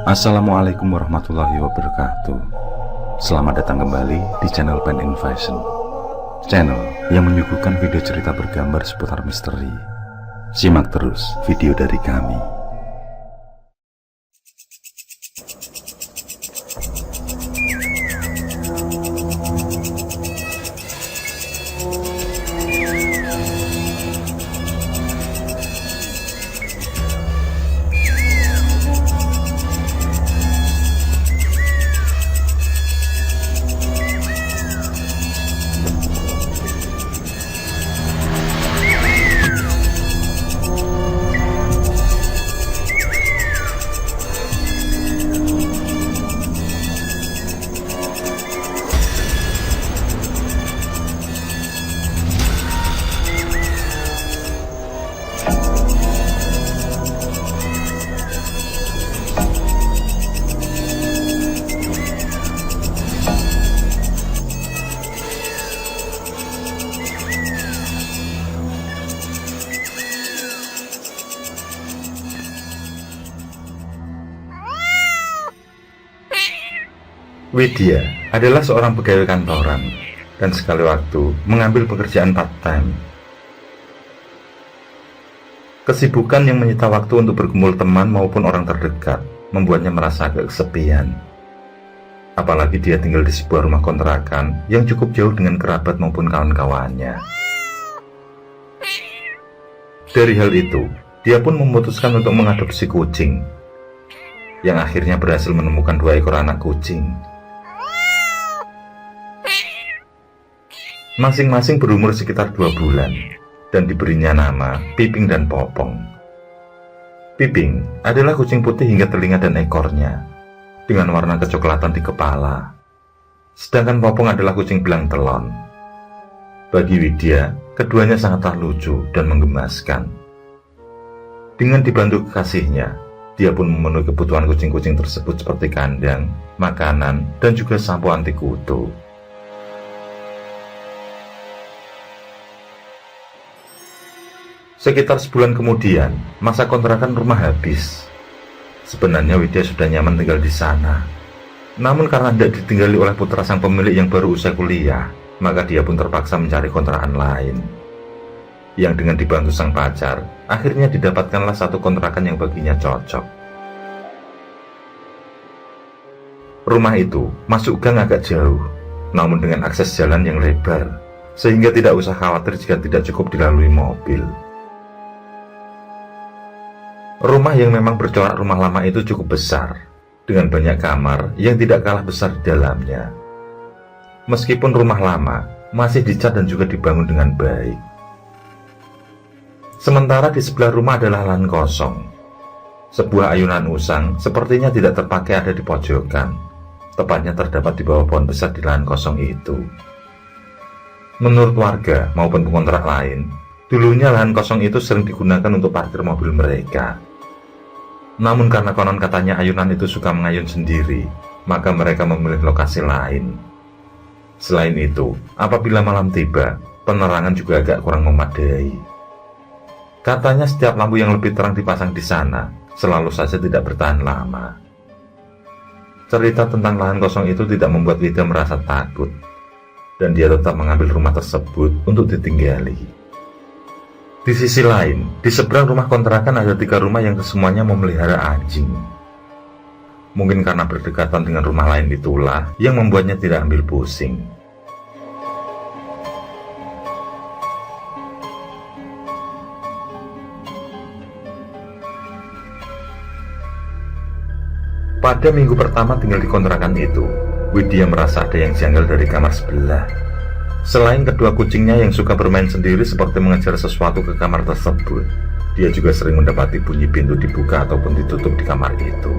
Assalamualaikum warahmatullahi wabarakatuh. Selamat datang kembali di channel Pen and Fashion, channel yang menyuguhkan video cerita bergambar seputar misteri. Simak terus video dari kami. Widya adalah seorang pegawai kantoran dan sekali waktu mengambil pekerjaan part-time. Kesibukan yang menyita waktu untuk berkumpul teman maupun orang terdekat membuatnya merasa agak kesepian. Apalagi dia tinggal di sebuah rumah kontrakan yang cukup jauh dengan kerabat maupun kawan-kawannya. Dari hal itu, dia pun memutuskan untuk mengadopsi kucing, yang akhirnya berhasil menemukan 2 ekor anak kucing. Masing-masing berumur sekitar 2 bulan dan diberinya nama Piping dan Popong. Piping adalah kucing putih hingga telinga dan ekornya, dengan warna kecoklatan di kepala. Sedangkan Popong adalah kucing belang telon. Bagi Widya, keduanya sangatlah lucu dan menggemaskan. Dengan dibantu kekasihnya, dia pun memenuhi kebutuhan kucing-kucing tersebut seperti kandang, makanan, dan juga sampo anti kutu. Sekitar sebulan kemudian, masa kontrakan rumah habis. Sebenarnya Widya sudah nyaman tinggal di sana. Namun karena tidak ditinggali oleh putra sang pemilik yang baru usai kuliah, maka dia pun terpaksa mencari kontrakan lain. Yang dengan dibantu sang pacar, akhirnya didapatkanlah satu kontrakan yang baginya cocok. Rumah itu masuk gang agak jauh, namun dengan akses jalan yang lebar, sehingga tidak usah khawatir jika tidak cukup dilalui mobil. Rumah yang memang bercorak rumah lama itu cukup besar, dengan banyak kamar yang tidak kalah besar di dalamnya. Meskipun rumah lama, masih dicat dan juga dibangun dengan baik. Sementara di sebelah rumah adalah lahan kosong. Sebuah ayunan usang sepertinya tidak terpakai ada di pojokan, tepatnya terdapat di bawah pohon besar di lahan kosong itu. Menurut warga maupun pengontrak lain, dulunya lahan kosong itu sering digunakan untuk parkir mobil mereka. Namun karena konon katanya ayunan itu suka mengayun sendiri, maka mereka memilih lokasi lain. Selain itu, apabila malam tiba, penerangan juga agak kurang memadai. Katanya setiap lampu yang lebih terang dipasang di sana, selalu saja tidak bertahan lama. Cerita tentang lahan kosong itu tidak membuat Widya merasa takut, dan dia tetap mengambil rumah tersebut untuk ditinggali. Di sisi lain, di seberang rumah kontrakan ada 3 rumah yang kesemuanya memelihara anjing. Mungkin karena berdekatan dengan rumah lain itulah yang membuatnya tidak ambil pusing. Pada minggu pertama tinggal di kontrakan itu, Widya merasa ada yang janggal dari kamar sebelah. Selain kedua kucingnya yang suka bermain sendiri seperti mengejar sesuatu ke kamar tersebut, dia juga sering mendapati bunyi pintu dibuka ataupun ditutup di kamar itu.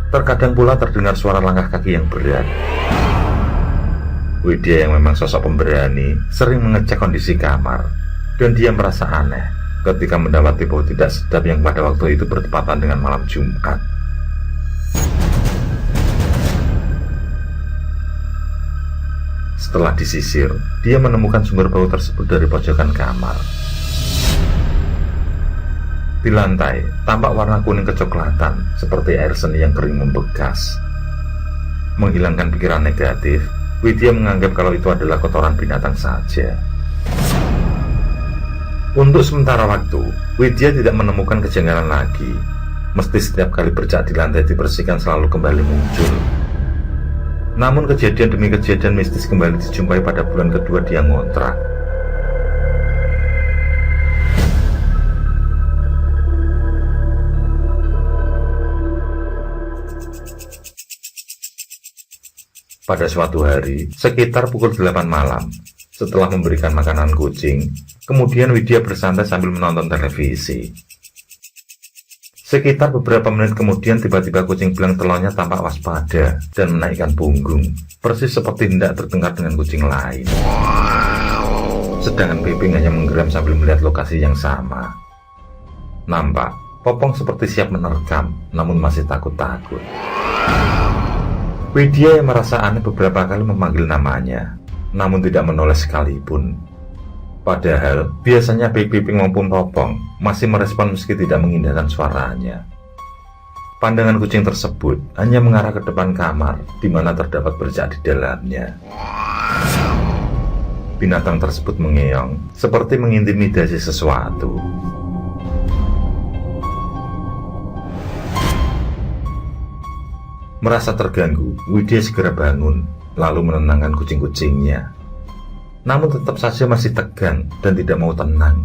Terkadang pula terdengar suara langkah kaki yang berat. Widya yang memang sosok pemberani sering mengecek kondisi kamar, dan dia merasa aneh ketika mendapati bau tidak sedap yang pada waktu itu bertepatan dengan malam Jumat. Setelah disisir, dia menemukan sumber bau tersebut dari pojokan kamar. Di lantai, tampak warna kuning kecoklatan seperti air seni yang kering membekas. Menghilangkan pikiran negatif, Widya menganggap kalau itu adalah kotoran binatang saja. Untuk sementara waktu, Widya tidak menemukan kejanggalan lagi. Mesti setiap kali bercak di lantai dibersihkan selalu kembali muncul. Namun kejadian demi kejadian mistis kembali dijumpai pada bulan kedua dia ngontrak. Pada suatu hari, sekitar pukul 8 malam, setelah memberikan makanan kucing, kemudian Widya bersantai sambil menonton televisi. Sekitar beberapa menit kemudian tiba-tiba kucing belang telurnya tampak waspada dan menaikkan punggung, persis seperti hendak bertengkar dengan kucing lain. Sedangkan Piping hanya menggeram sambil melihat lokasi yang sama. Nampak, Popong seperti siap menerkam, namun masih takut-takut. Widya yang merasa aneh beberapa kali memanggil namanya, namun tidak menoleh sekalipun. Padahal, biasanya Piping maupun Popong masih merespon meski tidak mengindahkan suaranya. Pandangan kucing tersebut hanya mengarah ke depan kamar, di mana terdapat bercak di dalamnya. Binatang tersebut mengeong, seperti mengintimidasi sesuatu. Merasa terganggu, Widya segera bangun, lalu menenangkan kucing-kucingnya. Namun tetap saja masih tegang dan tidak mau tenang.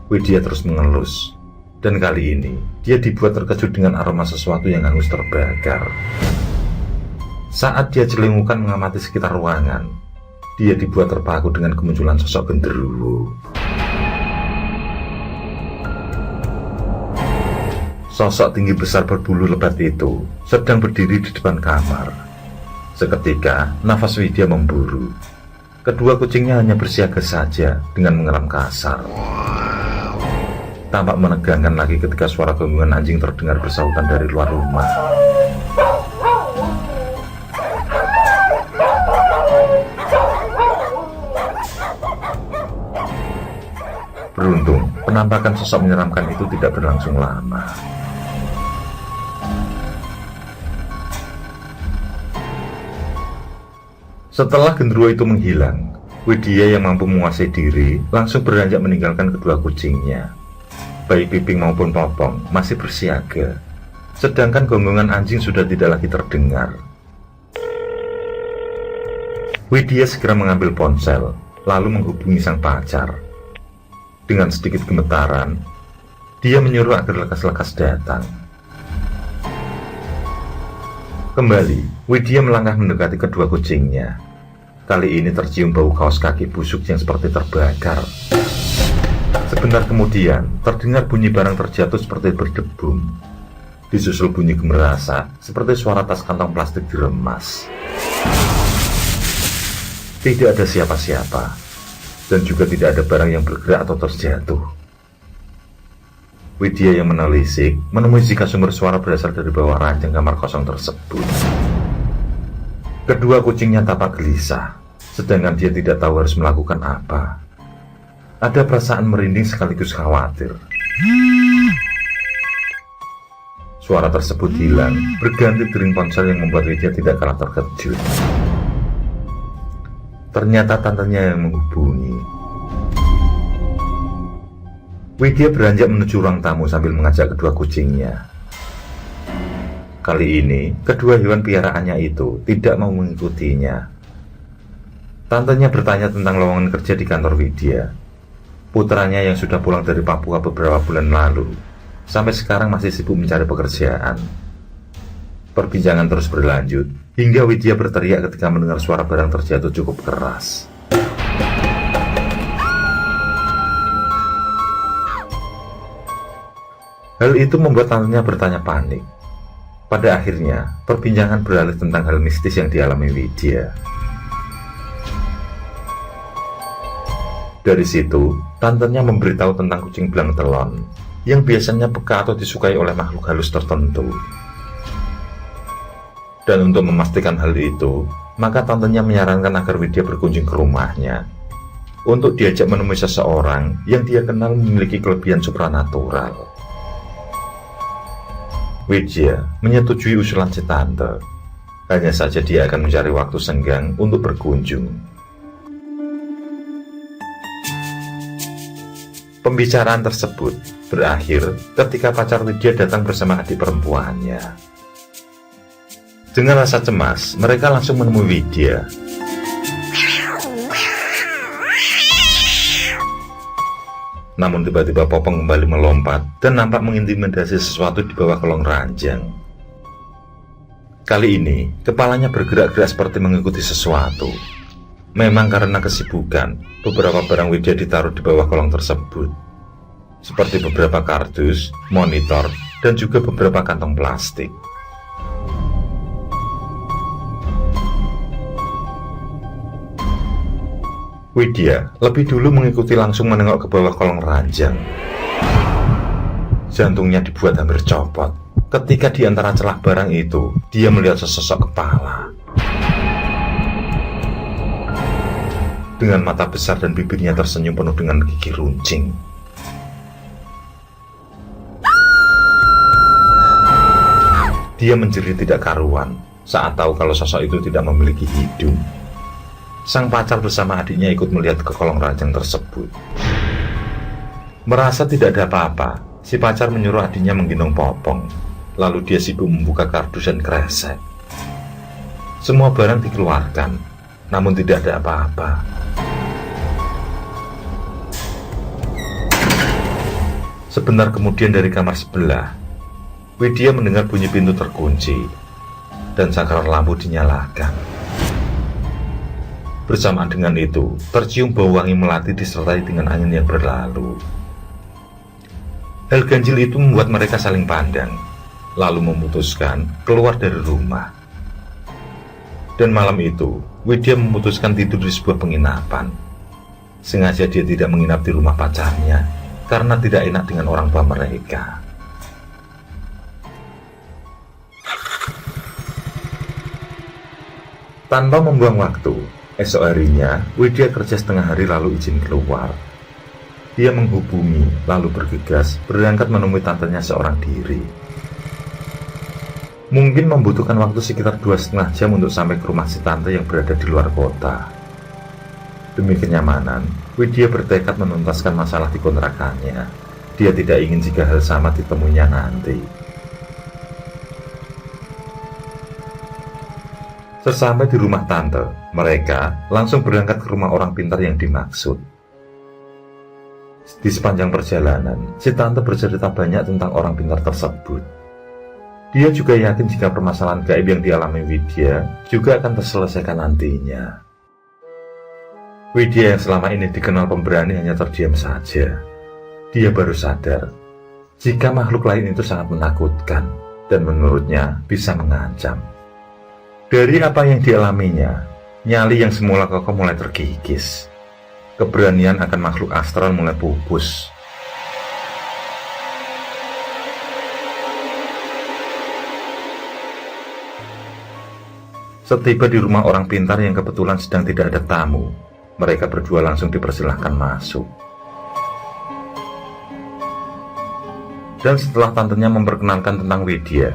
Widya terus mengelus, dan kali ini dia dibuat terkejut dengan aroma sesuatu yang hangus terbakar. Saat dia celingukan mengamati sekitar ruangan, dia dibuat terpaku dengan kemunculan sosok genderuwo. Sosok tinggi besar berbulu lebat itu sedang berdiri di depan kamar. Seketika, nafas Widya memburu. Kedua kucingnya hanya bersiaga saja dengan mengeram kasar. Tampak menegangkan lagi ketika suara gonggongan anjing terdengar bersahutan dari luar rumah. Beruntung, penampakan sosok menyeramkan itu tidak berlangsung lama. Setelah genderuwo itu menghilang, Widya yang mampu menguasai diri langsung beranjak meninggalkan kedua kucingnya. Baik Piping maupun Popong masih bersiaga, sedangkan gonggongan anjing sudah tidak lagi terdengar. Widya segera mengambil ponsel, lalu menghubungi sang pacar. Dengan sedikit gemetaran, dia menyuruh agar lekas-lekas datang. Kembali, Widya melangkah mendekati kedua kucingnya. Kali ini tercium bau kaos kaki busuk yang seperti terbakar. Sebentar kemudian, terdengar bunyi barang terjatuh seperti berdebum. Disusul bunyi gemerasa, seperti suara tas kantong plastik diremas. Tidak ada siapa-siapa, dan juga tidak ada barang yang bergerak atau terjatuh. Widya yang menelisik menemui jika sumber suara berasal dari bawah ranjang kamar kosong tersebut. Kedua kucingnya tampak gelisah, sedangkan dia tidak tahu harus melakukan apa. Ada perasaan merinding sekaligus khawatir. Suara tersebut hilang, berganti dering ponsel yang membuat Widya tidak kalah terkejut. Ternyata tantenya yang menghubungi. Widya beranjak menuju ruang tamu sambil mengajak kedua kucingnya. Kali ini, kedua hewan piaraannya itu tidak mau mengikutinya. Tantenya bertanya tentang lowongan kerja di kantor Widya. Putranya yang sudah pulang dari Papua beberapa bulan lalu, sampai sekarang masih sibuk mencari pekerjaan. Perbincangan terus berlanjut, hingga Widya berteriak ketika mendengar suara barang terjatuh cukup keras. Hal itu membuat tantenya bertanya panik. Pada akhirnya, perbincangan beralih tentang hal mistis yang dialami Widya. Dari situ, tantenya memberitahu tentang kucing belang telon, yang biasanya peka atau disukai oleh makhluk halus tertentu. Dan untuk memastikan hal itu, maka tantenya menyarankan agar Widya berkunjung ke rumahnya, untuk diajak menemui seseorang yang dia kenal memiliki kelebihan supranatural. Widya menyetujui usulan si tante. Hanya saja dia akan mencari waktu senggang untuk berkunjung. Pembicaraan tersebut berakhir ketika pacar Widya datang bersama adik perempuannya. Dengan rasa cemas, mereka langsung menemui Widya. Namun tiba-tiba Popong kembali melompat dan nampak mengintimidasi sesuatu di bawah kolong ranjang. Kali ini, kepalanya bergerak-gerak seperti mengikuti sesuatu. Memang karena kesibukan, beberapa barang Widya ditaruh di bawah kolong tersebut. Seperti beberapa kardus, monitor, dan juga beberapa kantong plastik. Widya lebih dulu mengikuti langsung menengok ke bawah kolong ranjang. Jantungnya dibuat hampir copot ketika di antara celah barang itu, dia melihat sesosok kepala. Dengan mata besar dan bibirnya tersenyum penuh dengan gigi runcing. Dia menjerit tidak karuan saat tahu kalau sosok itu tidak memiliki hidung. Sang pacar bersama adiknya ikut melihat ke kolong ranjang tersebut. Merasa tidak ada apa-apa, si pacar menyuruh adiknya menggendong Popong. Lalu dia sibuk membuka kardus dan kresek. Semua barang dikeluarkan, namun tidak ada apa-apa. Sebentar kemudian dari kamar sebelah, Widya mendengar bunyi pintu terkunci dan saklar lampu dinyalakan. Bersamaan dengan itu, tercium bau wangi melati disertai dengan angin yang berlalu. Hal ganjil itu membuat mereka saling pandang, lalu memutuskan keluar dari rumah. Dan malam itu, Widya memutuskan tidur di sebuah penginapan. Sengaja dia tidak menginap di rumah pacarnya, karena tidak enak dengan orang tua mereka. Tanpa membuang waktu, esok harinya, Widya kerja setengah hari lalu izin keluar. Dia menghubungi, lalu bergegas, berangkat menemui tantenya seorang diri. Mungkin membutuhkan waktu sekitar 2,5 jam untuk sampai ke rumah si tante yang berada di luar kota. Demi kenyamanan, Widya bertekad menuntaskan masalah di kontrakannya. Dia tidak ingin jika hal sama ditemuinya nanti. Sesampai di rumah tante, mereka langsung berangkat ke rumah orang pintar yang dimaksud. Di sepanjang perjalanan, si tante bercerita banyak tentang orang pintar tersebut. Dia juga yakin jika permasalahan gaib yang dialami Widya juga akan terselesaikan nantinya. Widya yang selama ini dikenal pemberani hanya terdiam saja. Dia baru sadar jika makhluk lain itu sangat menakutkan dan menurutnya bisa mengancam. Dari apa yang dialaminya, nyali yang semula kokoh mulai terkikis. Keberanian akan makhluk astral mulai pupus. Setiba di rumah orang pintar yang kebetulan sedang tidak ada tamu, mereka berdua langsung dipersilahkan masuk. Dan setelah tantenya memperkenalkan tentang Widya,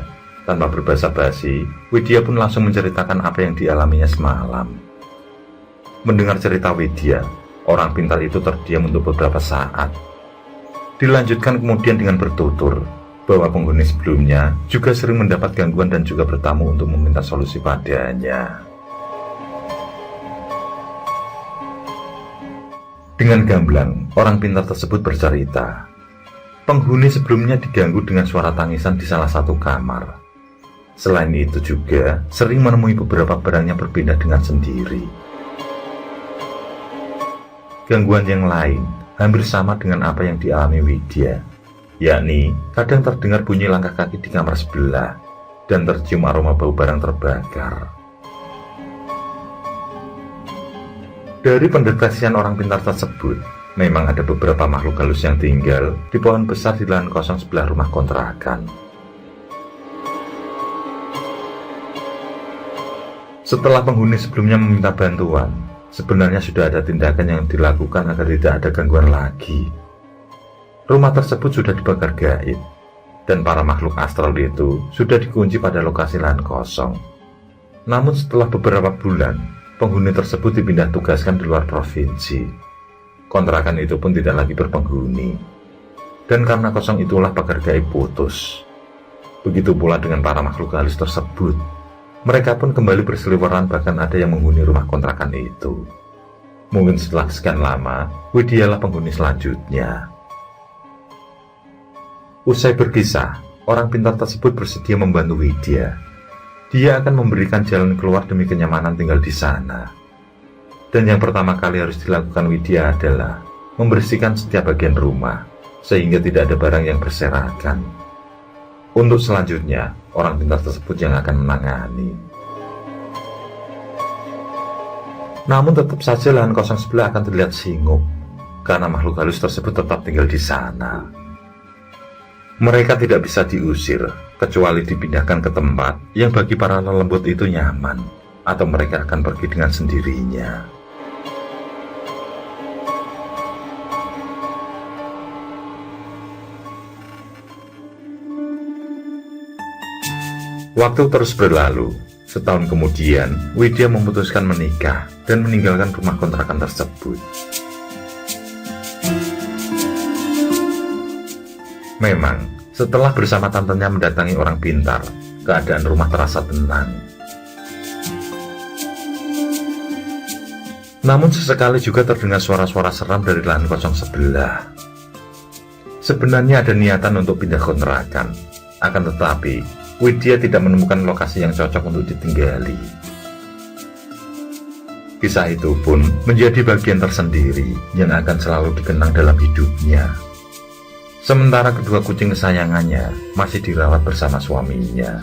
tanpa berbasa basi, Widya pun langsung menceritakan apa yang dialaminya semalam. Mendengar cerita Widya, orang pintar itu terdiam untuk beberapa saat. Dilanjutkan kemudian dengan bertutur bahwa penghuni sebelumnya juga sering mendapat gangguan dan juga bertamu untuk meminta solusi padanya. Dengan gamblang, orang pintar tersebut bercerita, penghuni sebelumnya diganggu dengan suara tangisan di salah satu kamar. Selain itu juga sering menemui beberapa barang yang berpindah dengan sendiri. Gangguan yang lain hampir sama dengan apa yang dialami Widya, yakni kadang terdengar bunyi langkah kaki di kamar sebelah dan tercium aroma bau barang terbakar. Dari pendeteksian orang pintar tersebut, memang ada beberapa makhluk halus yang tinggal di pohon besar di lahan kosong sebelah rumah kontrakan. Setelah penghuni sebelumnya meminta bantuan, sebenarnya sudah ada tindakan yang dilakukan agar tidak ada gangguan lagi. Rumah tersebut sudah dibakar gaib, dan para makhluk astral itu sudah dikunci pada lokasi lahan kosong. Namun setelah beberapa bulan, penghuni tersebut dipindah tugaskan di luar provinsi. Kontrakan itu pun tidak lagi berpenghuni. Dan karena kosong itulah pagar gaib putus. Begitu pula dengan para makhluk halus tersebut. Mereka pun kembali berseliweran, bahkan ada yang menghuni rumah kontrakan itu. Mungkin setelah sekian lama, Widyalah penghuni selanjutnya. Usai berkisah, orang pintar tersebut bersedia membantu Widya. Dia akan memberikan jalan keluar demi kenyamanan tinggal di sana. Dan yang pertama kali harus dilakukan Widya adalah membersihkan setiap bagian rumah, sehingga tidak ada barang yang berserakan. Untuk selanjutnya, orang pintar tersebut yang akan menangani. Namun tetap saja lahan kosong sebelah akan terlihat singuk, karena makhluk halus tersebut tetap tinggal di sana. Mereka tidak bisa diusir, kecuali dipindahkan ke tempat yang bagi para lelembut itu nyaman, atau mereka akan pergi dengan sendirinya. Waktu terus berlalu. Setahun kemudian, Widya memutuskan menikah dan meninggalkan rumah kontrakan tersebut. Memang, setelah bersama tantenya mendatangi orang pintar, keadaan rumah terasa tenang. Namun sesekali juga terdengar suara-suara seram dari lahan kosong sebelah. Sebenarnya ada niatan untuk pindah kontrakan, akan tetapi Widya tidak menemukan lokasi yang cocok untuk ditinggali. Kisah itu pun menjadi bagian tersendiri yang akan selalu dikenang dalam hidupnya. Sementara kedua kucing kesayangannya masih dirawat bersama suaminya.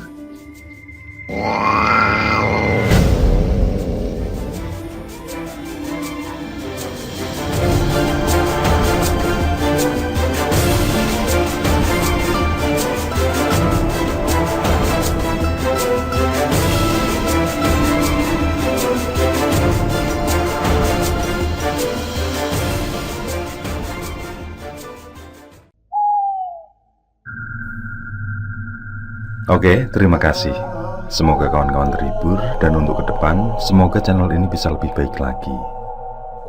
Oke, terima kasih. Semoga kawan-kawan terhibur, dan untuk ke depan, semoga channel ini bisa lebih baik lagi.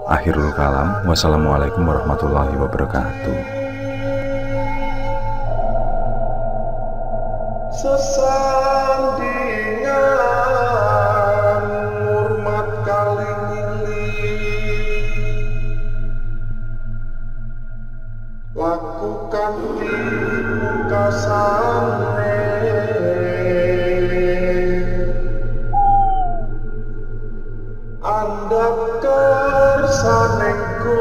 Akhirul kalam, wassalamualaikum warahmatullahi wabarakatuh. Sesandingan hormat kali lakukan di muka sana. Anda kersanengku